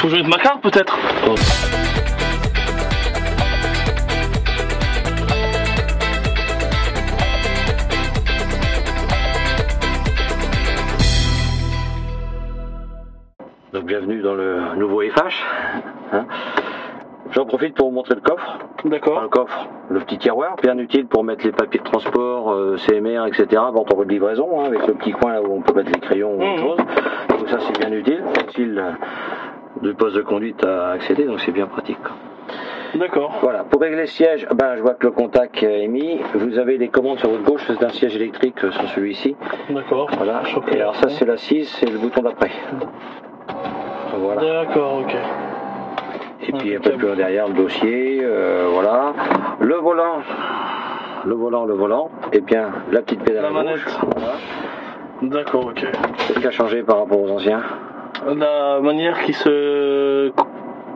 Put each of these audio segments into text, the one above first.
Faut jouer de ma carte peut-être. Donc bienvenue dans le nouveau FH. Hein. J'en profite pour vous montrer le coffre. D'accord. Enfin, le coffre, le petit tiroir, bien utile pour mettre les papiers de transport, CMR, etc. Bandeau de livraison, hein, avec le petit coin là où on peut mettre les crayons ou autre chose. Donc ça c'est bien utile. Utile du poste de conduite à accéder, donc c'est bien pratique. D'accord. Voilà, pour régler le siège, ben, je vois que le contact est mis. Vous avez les commandes sur votre gauche, c'est un siège électrique sur celui-ci. D'accord. Voilà. Et alors ça c'est l'assise, c'est le bouton d'après. Voilà. D'accord, ok. Et puis un peu plus derrière le dossier, voilà. Le volant. Et bien la petite pédale à gauche. Voilà. D'accord, ok. Qu'est-ce qui a changé par rapport aux anciens? La manière qui se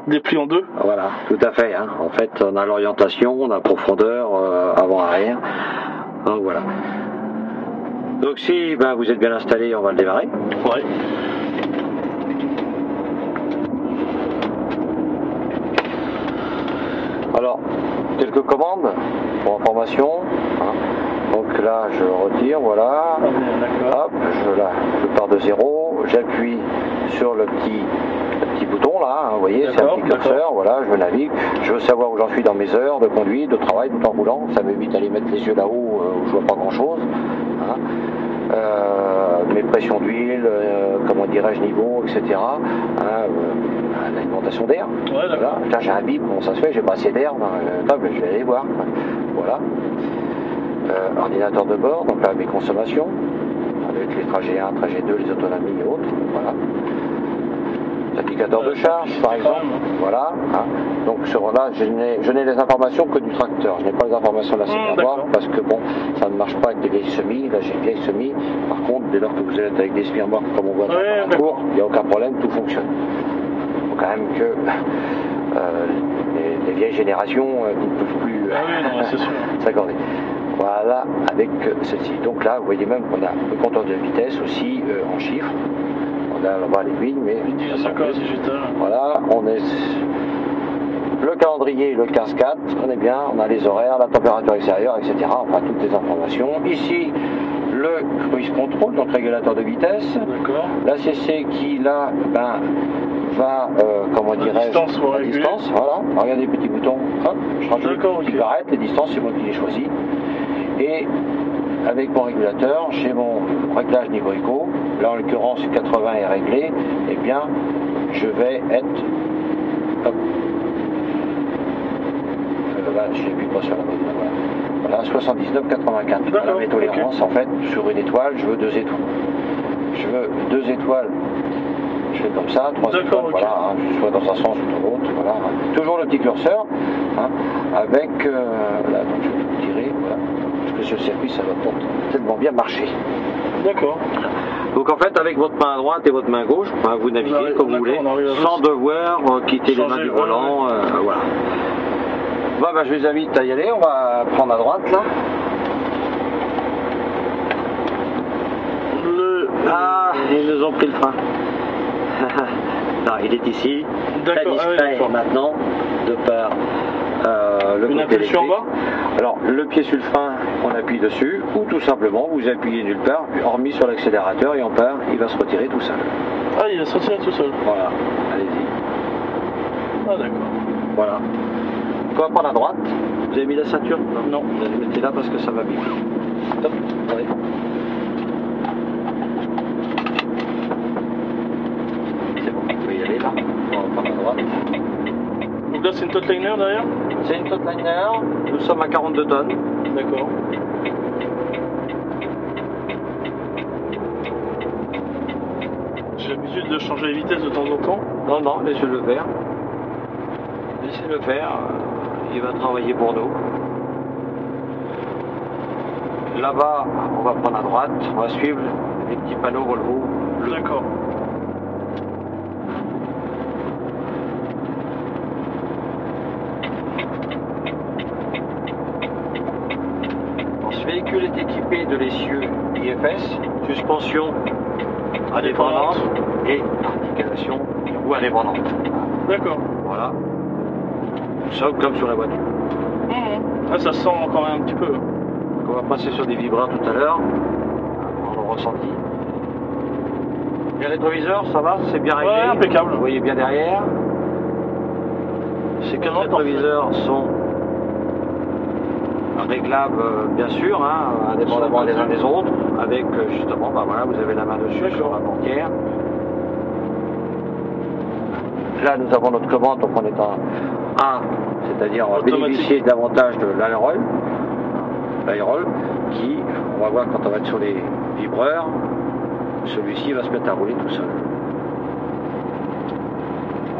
déplie en deux. Voilà, tout à fait. Hein. En fait, on a l'orientation, on a la profondeur avant-arrière. Donc voilà. Donc si ben, vous êtes bien installé, on va le démarrer. Ouais. Alors, quelques commandes pour information. Hein. Donc là, je retire, voilà. Hop, je pars de zéro. J'appuie sur le petit bouton là, hein, vous voyez, c'est un petit curseur. Voilà, je navigue. Je veux savoir où j'en suis dans mes heures de conduite, de travail, tout en roulant. Ça m'évite d'aller mettre les yeux là-haut où je vois pas grand-chose. Hein. Mes pressions d'huile, comment dirais-je, niveau, etc. Hein, l'alimentation d'air. Ouais, voilà. Là, j'ai un bip, comment ça se fait, j'ai pas assez d'air dans le table, je vais aller voir. Voilà. Ordinateur de bord, donc là mes consommations, avec les trajets 1, trajet 2, les autonomies et autres. Voilà. Indicateur de charge, par exemple. Voilà. Hein. Donc sur là, je n'ai les informations que du tracteur. Je n'ai pas les informations de la Spearboard parce que bon, ça ne marche pas avec des vieilles semis. Là, j'ai une vieille semis. Par contre, dès lors que vous êtes avec des Spearboard comme on voit dans le parcours, il n'y a aucun problème, tout fonctionne. Il faut quand même que les vieilles générations qui ne peuvent plus s'accorder. Voilà, avec celle-ci. Donc là, vous voyez même qu'on a le compteur de vitesse aussi en chiffres. On a là-bas l'aiguille, mais voilà, on est le calendrier, le 15-4, on est bien, on a les horaires, la température extérieure, etc. Enfin, toutes les informations. Ici, le cruise control, donc régulateur de vitesse. La CC qui, là, ben, va, comment dirais-je, à distance. Voilà, regardez les petits boutons, hop, je rajoute une petite barrette, les distances, c'est moi qui les choisis. Et avec mon régulateur, j'ai mon réglage niveau éco, là en l'occurrence 80 est réglé, et bien je vais être, hop, là je n'appuie pas sur la bonne, voilà, 79,84. Voilà mes tolérances, en fait, sur une étoile, je veux 2 étoiles. Je veux 2 étoiles, je fais comme ça, 3 étoiles, voilà, hein, soit dans un sens ou dans l'autre, voilà. Toujours le petit curseur, hein, avec, là, donc je vais tout tirer, voilà. Parce que sur le circuit, ça va tellement bien marcher. D'accord. Donc en fait, avec votre main à droite et votre main gauche, ben, vous naviguez comme vous voulez, sans devoir quitter les mains du volant. Voilà. Bon, ben, je vous invite à y aller. On va prendre à droite là. Ah, ils nous ont pris le frein. Non, il est ici. Très discret maintenant, de par le côté électrique. En bas. Alors, le pied sur le frein, on appuie dessus, ou tout simplement, vous appuyez nulle part, hormis sur l'accélérateur, et on part, il va se retirer tout seul. Ah, il va se retirer tout seul. Voilà, allez-y. Ah, d'accord. Voilà. On va prendre à droite. Vous avez mis la ceinture? Non. Vous allez mettre là parce que ça va bien. Top, allez. C'est bon, vous pouvez y aller là. On va prendre à droite. Donc là, c'est une totliner derrière? C'est une totliner. Nous sommes à 42 tonnes. D'accord. J'ai l'habitude de changer les vitesses de temps en temps. Non, non, laissez-le faire. Laissez-le faire. Il va travailler pour nous. Là-bas, on va prendre à droite. On va suivre les petits panneaux Volvo. D'accord. Ce véhicule est équipé de l'essieu IFS, suspension indépendante et articulation ou indépendante. D'accord. Voilà. Ça comme sur la voiture. Ah, ça sent quand même un petit peu. Donc on va passer sur des vibreurs tout à l'heure. On l'a ressenti. Les rétroviseurs, ça va, c'est bien réglé. Ouais, impeccable. Vous voyez bien derrière. Ces 4 rétroviseurs sont réglables, bien sûr, hein, indépendamment les uns des autres, avec justement, bah voilà, vous avez la main dessus sur la portière. Là, nous avons notre commande, donc on est en A, c'est-à-dire on va bénéficier de l'avantage de l'aérol, qui, on va voir quand on va être sur les vibreurs, celui-ci va se mettre à rouler tout seul.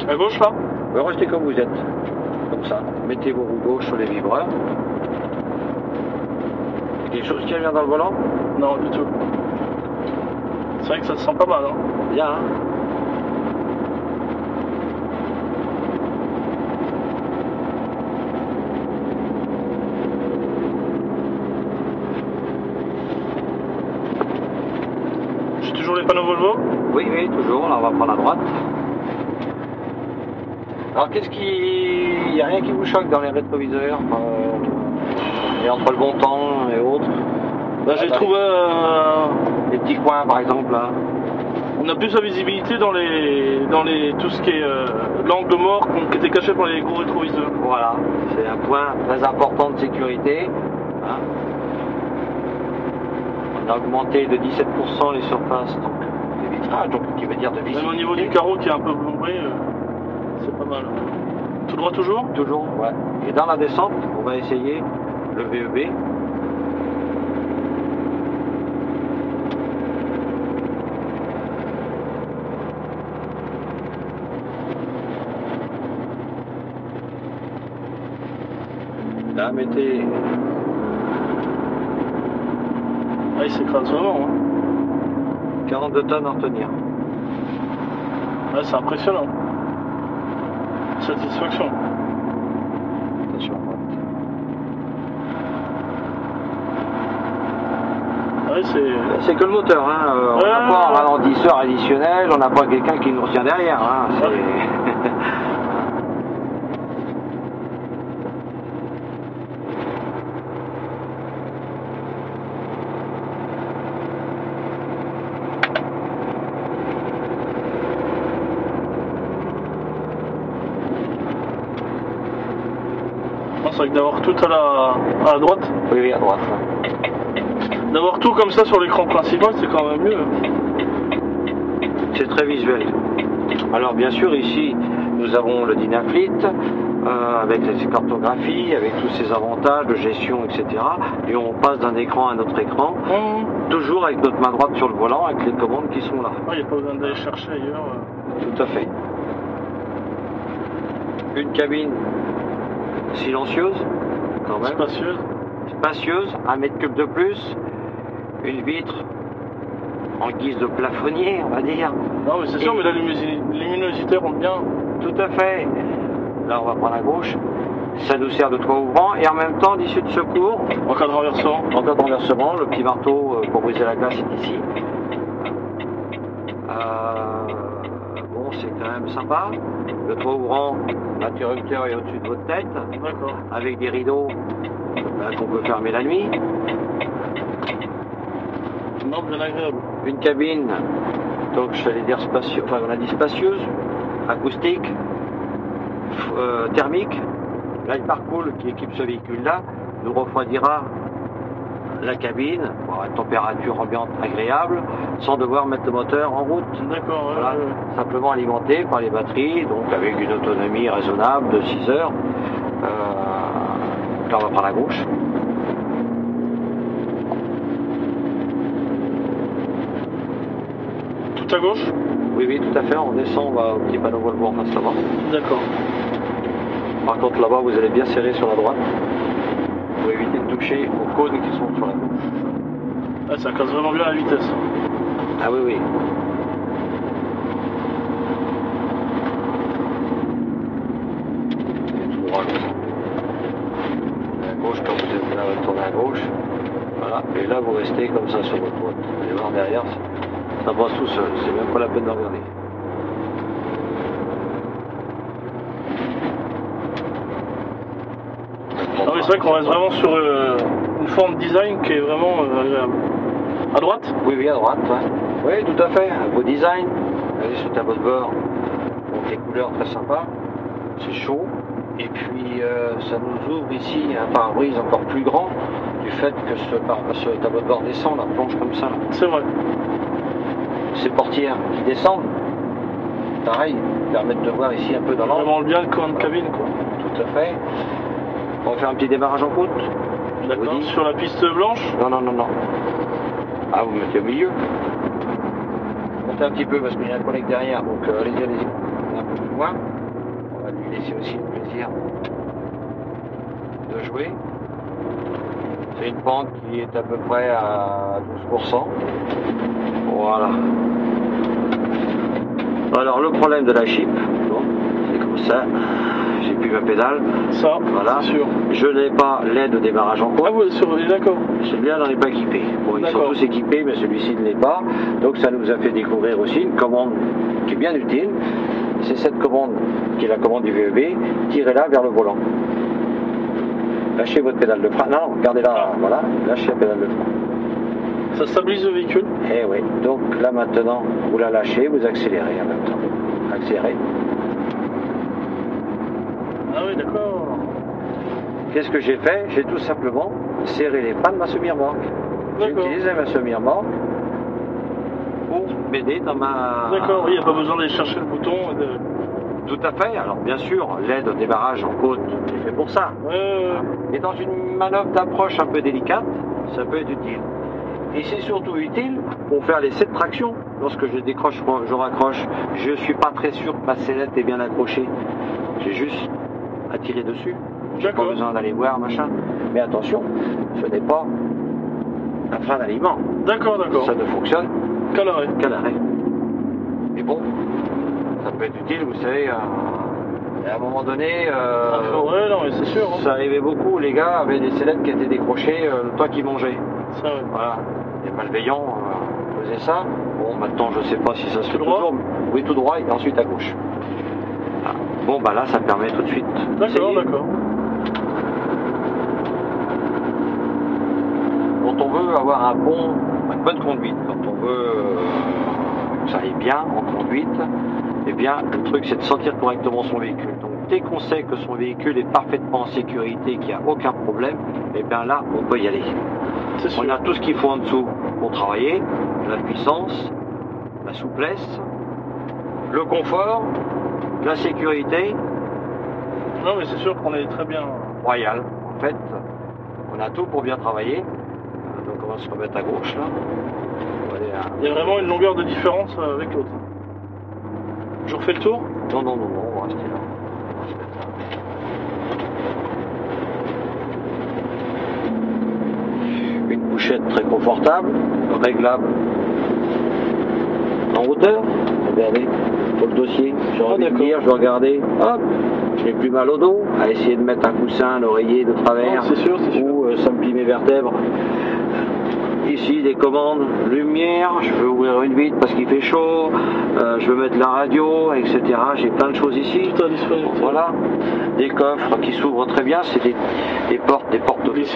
À gauche là? Vous restez comme vous êtes, comme ça. Mettez vos roues gauche sur les vibreurs. Quelque chose qui vient dans le volant? Non, du tout. C'est vrai que ça se sent pas mal. Hein. Bien, hein? J'ai toujours les panneaux Volvo? Oui, oui, toujours. Là, on va prendre à droite. Alors, qu'est-ce qui... Il n'y a rien qui vous choque dans les rétroviseurs et entre le bon temps et autres? Bah, j'ai trouvé... des petits coins, par exemple, là. On a plus la visibilité dans tout ce qui est l'angle mort qui était caché par les gros rétroviseurs. Voilà, c'est un point très important de sécurité. Hein. On a augmenté de 17% les surfaces donc, des vitrages, donc qui veut dire de visibilité. Même au niveau du carreau qui est un peu plombré, c'est pas mal. Tout droit toujours? Toujours, ouais. Et dans la descente, on va essayer le VEB. Là, mettez... Ah, il s'écrase vraiment. Hein. 42 tonnes à retenir. Ouais, c'est impressionnant. Satisfaction. Attention. Ouais, c'est que le moteur. Hein. On n'a pas un ralentisseur additionnel, on n'a pas quelqu'un qui nous retient derrière. Hein. C'est vrai que d'avoir tout à la droite. Oui, oui, à droite. D'avoir tout comme ça sur l'écran principal, c'est quand même mieux. C'est très visuel. Alors bien sûr, ici, nous avons le Dynafleet, avec ses cartographies, avec tous ses avantages de gestion, etc. Et on passe d'un écran à un autre écran, toujours avec notre main droite sur le volant, avec les commandes qui sont là. Il n'y a pas besoin d'aller chercher ailleurs. Tout à fait. Une cabine silencieuse, quand même. Spacieuse. Spacieuse, 1 mètre cube de plus. Une vitre en guise de plafonnier, on va dire. Non, mais c'est sûr, mais la luminosité rentre bien. Tout à fait. Là, on va prendre à gauche. Ça nous sert de toit ouvrant et en même temps d'issue de secours. En cas de renversement. En cas de renversement, le petit marteau pour briser la glace est ici. Bon, c'est quand même sympa. Le toit ouvrant, l'interrupteur est au-dessus de votre tête. D'accord. Avec des rideaux qu'on peut fermer la nuit. Non, bien agréable. Une cabine, donc j'allais dire spacieuse, enfin on a dit spacieuse, acoustique, thermique. Là, le Parcool qui équipe ce véhicule-là nous refroidira la cabine pour une température ambiante agréable sans devoir mettre le moteur en route. D'accord. Voilà, simplement alimenté par les batteries, donc avec une autonomie raisonnable de 6 heures. Là, on va prendre à gauche. Tout à gauche? Oui, oui, tout à fait. On descend, on va au petit panneau Volvo en face là-bas. D'accord. Par contre, là-bas, vous allez bien serrer sur la droite pour éviter de toucher aux cônes qui sont sur la gauche. Ah, ça casse vraiment bien la vitesse. Ah oui, oui. Et droit, à gauche, quand vous êtes là, vous tournez à gauche. Voilà. Et là, vous restez comme ça sur votre droite. Vous allez voir derrière, ça passe tout seul. C'est même pas la peine de regarder. c'est vrai qu'on reste vraiment sur une forme de design qui est vraiment agréable. À droite? Oui, oui, à droite. Ouais. Oui, tout à fait. Un beau design. Regardez ce tableau de bord. Donc les couleurs très sympas. C'est chaud. Et puis ça nous ouvre ici un pare-brise encore plus grand du fait que ce tableau de bord descend, la planche comme ça. C'est vrai. Ces portières qui descendent, pareil, permettent de voir ici un peu dans l'angle. Vraiment bien le coin de cabine, quoi. Tout à fait. On va faire un petit démarrage en côte. D'accord. Sur la piste blanche? Non, non, non, non. Ah, vous mettez au milieu. Montez un petit peu parce qu'il y a un collègue derrière, donc allez-y, allez-y. Un peu plus loin. On va lui laisser aussi le plaisir de jouer. C'est une pente qui est à peu près à 12%. Voilà. Alors le problème de la Jeep, c'est comme ça. J'ai plus ma pédale. Ça, voilà. c'est sûr. Je n'ai pas l'aide au démarrage en côte. Ah oui, d'accord. Celui-là n'en est pas équipé. Bon, ils sont tous équipés, mais celui-ci ne l'est pas. Donc ça nous a fait découvrir aussi une commande qui est bien utile. C'est cette commande qui est la commande du VEB. Tirez-la vers le volant. Lâchez votre pédale de frein. Non, gardez-la. Voilà. Lâchez la pédale de frein. Ça stabilise le véhicule? Eh oui. Donc là maintenant, vous la lâchez, vous accélérez en même temps. Accélérez. Ah oui, d'accord. Qu'est-ce que j'ai fait? J'ai tout simplement serré les freins de ma semi-remorque. J'ai utilisé ma semi-remorque pour m'aider dans ma... D'accord, oui, il n'y a pas besoin d'aller chercher le bouton. Tout à fait. Alors bien sûr, l'aide au démarrage en côte est fait pour ça. Mais dans une manœuvre d'approche un peu délicate, ça peut être utile. Et c'est surtout utile pour faire l'essai de traction. Lorsque je décroche, je raccroche, je ne suis pas très sûr que ma sellette est bien accrochée. J'ai juste à tirer dessus. J'ai pas besoin d'aller voir, machin. Mais attention, ce n'est pas un frein d'aliment. D'accord, d'accord. Ça ne fonctionne qu'à l'arrêt. Qu'à l'arrêt. Mais bon, ça peut être utile, vous savez. À un moment donné, ouais, non, mais c'est sûr. Ça arrivait beaucoup. Les gars avaient des sellettes qui étaient décrochées le temps qu'ils mangeaient. Ça, ouais. Voilà. Les malveillants faisaient ça. Bon, maintenant, je sais pas si ça se fait toujours. Oui, tout droit et ensuite à gauche. Voilà. Bon, bah là, ça permet tout de suite. D'accord, d'accord. Quand on veut avoir une bonne conduite, quand on veut que ça aille bien en conduite, eh bien, le truc, c'est de sentir correctement son véhicule. Donc, dès qu'on sait que son véhicule est parfaitement en sécurité, qu'il n'y a aucun problème, eh bien là, on peut y aller. On a tout ce qu'il faut en dessous pour travailler, la puissance, la souplesse, le confort, la sécurité. Non, mais c'est sûr qu'on est très bien. Royal. En fait, on a tout pour bien travailler. Donc, on va se remettre à gauche, là. Il y a vraiment une longueur de différence avec l'autre. Je refais le tour? Non, non, non, non, on va rester là. On va se mettre là. Une couchette très confortable, réglable en hauteur. Regardez, pour le dossier, j'ai envie de lire, je vais regarder, hop, j'ai plus mal au dos, à essayer de mettre un coussin, un oreiller de travers, ou ça me plie mes vertèbres. Ici des commandes, lumière, je veux ouvrir une vitre parce qu'il fait chaud, je veux mettre la radio, etc. J'ai plein de choses ici. Voilà, des coffres qui s'ouvrent très bien, c'est des portes de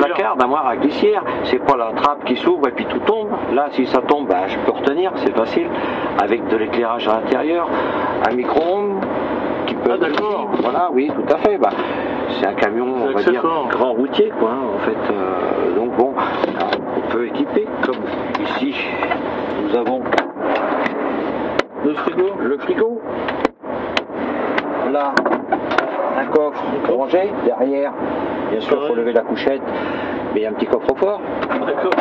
placard, d'armoire à glissière. C'est pas la trappe qui s'ouvre et puis tout tombe. Là, si ça tombe, bah, je peux retenir, c'est facile. Avec de l'éclairage à l'intérieur, un micro-ondes qui peut. Ah d'accord. Voilà, oui, tout à fait. Bah, c'est un camion, on va dire, grand routier, quoi, en fait. Donc bon, on peut équiper, comme ici, nous avons le frigo. Là, un coffre rangé. Derrière, bien sûr, il faut lever la couchette, mais il y a un petit coffre-fort. D'accord.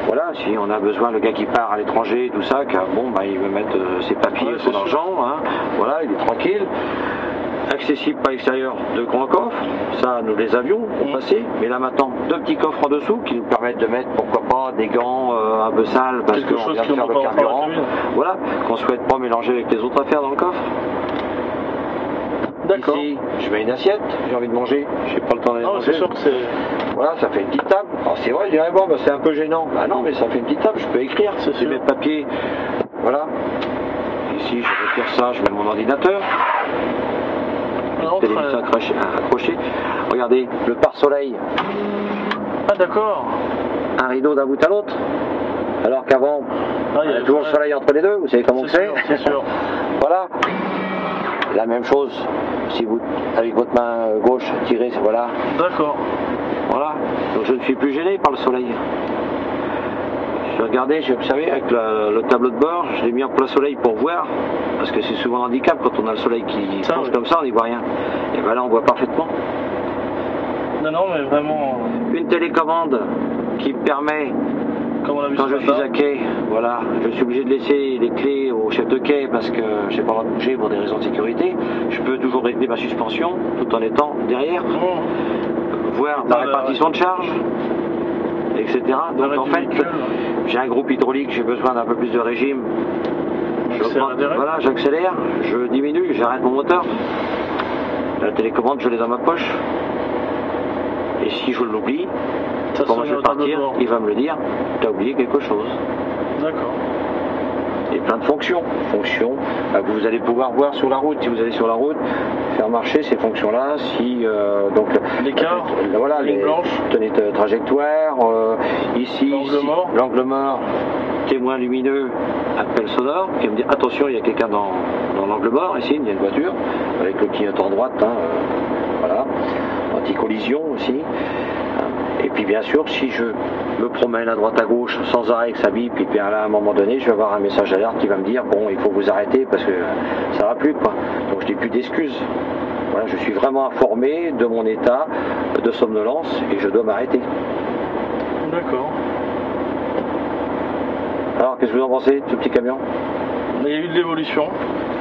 Voilà, si on a besoin, le gars qui part à l'étranger, tout ça, bon, bah, il veut mettre ses papiers, son argent, hein, voilà, il est tranquille. Accessible par l'extérieur de grands coffres, ça nous les avions pour passer, mais là maintenant deux petits coffres en dessous qui nous permettent de mettre pourquoi pas des gants un peu sales parce qu'on vient de faire le carburant, voilà, qu'on souhaite pas mélanger avec les autres affaires dans le coffre. D'accord. Ici, je mets une assiette, j'ai envie de manger, j'ai pas le temps d'aller manger. C'est sûr que c'est... Voilà, ça fait une petite table. Alors c'est vrai, je dirais bon, bah, c'est un peu gênant. Bah non, mais ça fait une petite table, je peux écrire, c'est mes papiers. Voilà. Ici, je retire ça, je mets mon ordinateur. télévision accrochée. Regardez, le pare-soleil. Ah d'accord. Un rideau d'un bout à l'autre. Alors qu'avant, il y a toujours le soleil entre les deux, vous savez comment c'est. C'est sûr. Voilà. La même chose, si vous, avec votre main gauche, tirez, voilà. D'accord. Voilà. Donc je ne suis plus gêné par le soleil. J'ai observé avec le tableau de bord, je l'ai mis en plein soleil pour voir, parce que c'est souvent un handicap quand on a le soleil qui plonge comme ça, on n'y voit rien. Et ben là, on voit parfaitement. Non, mais vraiment. Une télécommande qui me permet, quand je suis à quai, voilà, je suis obligé de laisser les clés au chef de quai parce que je n'ai pas le droit de bouger pour des raisons de sécurité. Je peux toujours régler ma suspension tout en étant derrière, voir la répartition de charge, etc. Donc en fait, j'ai un groupe hydraulique, j'ai besoin d'un peu plus de régime. Voilà, j'accélère, je diminue, j'arrête mon moteur. La télécommande, je l'ai dans ma poche. Et si je l'oublie, quand je vais partir, il va me le dire, tu as oublié quelque chose. D'accord. Et plein de fonctions. Que vous allez pouvoir voir sur la route. Si vous allez sur la route, faire marcher ces fonctions-là. Si donc l'écart, voilà, les tenues de trajectoire, ici, l'angle mort, témoin lumineux, appel sonore, qui va me dire attention, il y a quelqu'un dans l'angle mort. Ici, il y a une voiture avec le clignotant droite. Voilà. Anti-collision aussi. Et puis bien sûr, si je me promène à droite à gauche sans arrêt avec sa bip, et puis là à un moment donné, je vais avoir un message d'alerte qui va me dire bon, il faut vous arrêter parce que ça va plus quoi. Donc je n'ai plus d'excuses. Voilà, je suis vraiment informé de mon état de somnolence et je dois m'arrêter. D'accord. Alors qu'est-ce que vous en pensez de ce petit camion? Il y a eu de l'évolution.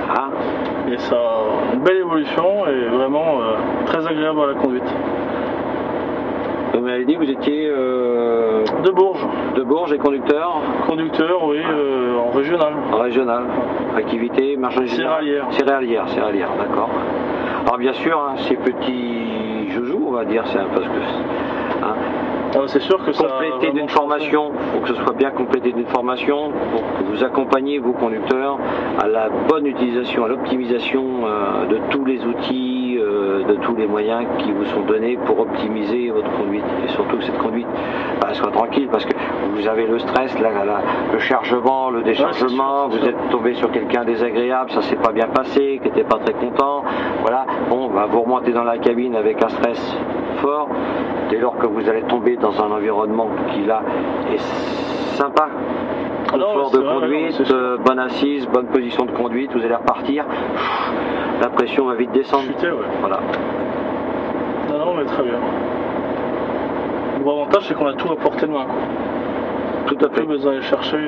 Ah. Et ça, une belle évolution et vraiment très agréable à la conduite. Vous m'avez dit que vous étiez de Bourges. De Bourges et conducteur? Conducteur, oui, en régional. En régional. Activité marchandise céréalière. Céréalière, d'accord. Alors bien sûr, ces petits joujoux, on va dire, c'est un peu ce que... c'est sûr que ça complété d'une formation, il faut que ce soit bien complété d'une formation pour que vous accompagniez vos conducteurs à la bonne utilisation, à l'optimisation de tous les outils, de tous les moyens qui vous sont donnés pour optimiser votre conduite et surtout que cette conduite soit tranquille parce que vous avez le stress, le chargement, le déchargement, vous êtes tombé sur quelqu'un désagréable, ça s'est pas bien passé, qui n'était pas très content, voilà, bon, vous remontez dans la cabine avec un stress fort. Dès lors que vous allez tomber dans un environnement qui là est sympa, confort de conduite, bonne assise, bonne position de conduite, vous allez repartir, la pression va vite descendre. Voilà. Non, mais très bien. Le gros avantage, c'est qu'on a tout à portée de main. Quoi. Tout à fait. Plus besoin d'aller chercher.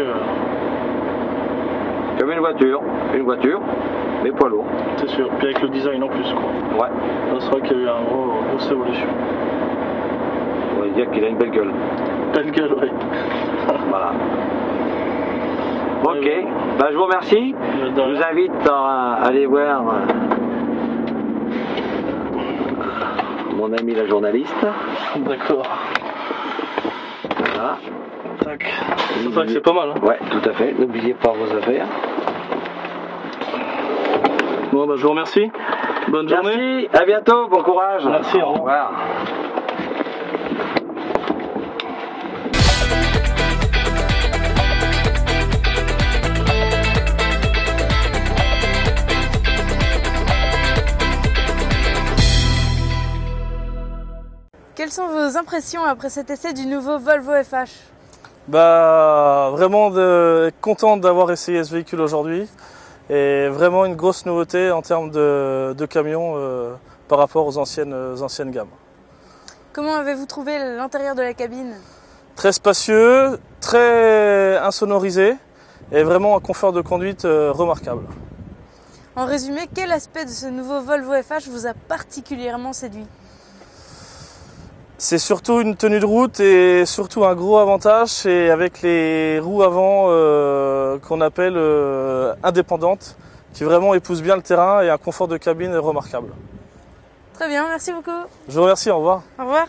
Comme une voiture, mais poids lourd. C'est sûr. Puis avec le design en plus, quoi. Ouais. C'est vrai qu'il y a eu une grosse évolution. On va dire qu'il a une belle gueule. Belle gueule, oui. Voilà. Ok, je vous remercie. Je vous invite à aller voir mon ami la journaliste. D'accord. Voilà. Tac. C'est vrai que c'est pas mal. Ouais, tout à fait. N'oubliez pas vos affaires. Bon, je vous remercie. Bonne journée. Merci, à bientôt, bon courage. Merci, au revoir. Quelles sont vos impressions après cet essai du nouveau Volvo FH? Vraiment content d'avoir essayé ce véhicule aujourd'hui et vraiment une grosse nouveauté en termes de camion par rapport aux anciennes gammes. Comment avez-vous trouvé l'intérieur de la cabine? Très spacieux, très insonorisé et vraiment un confort de conduite remarquable. En résumé, quel aspect de ce nouveau Volvo FH vous a particulièrement séduit? C'est surtout une tenue de route et surtout un gros avantage, c'est avec les roues avant qu'on appelle indépendantes, qui vraiment épousent bien le terrain et un confort de cabine remarquable. Très bien, merci beaucoup. Je vous remercie, au revoir. Au revoir.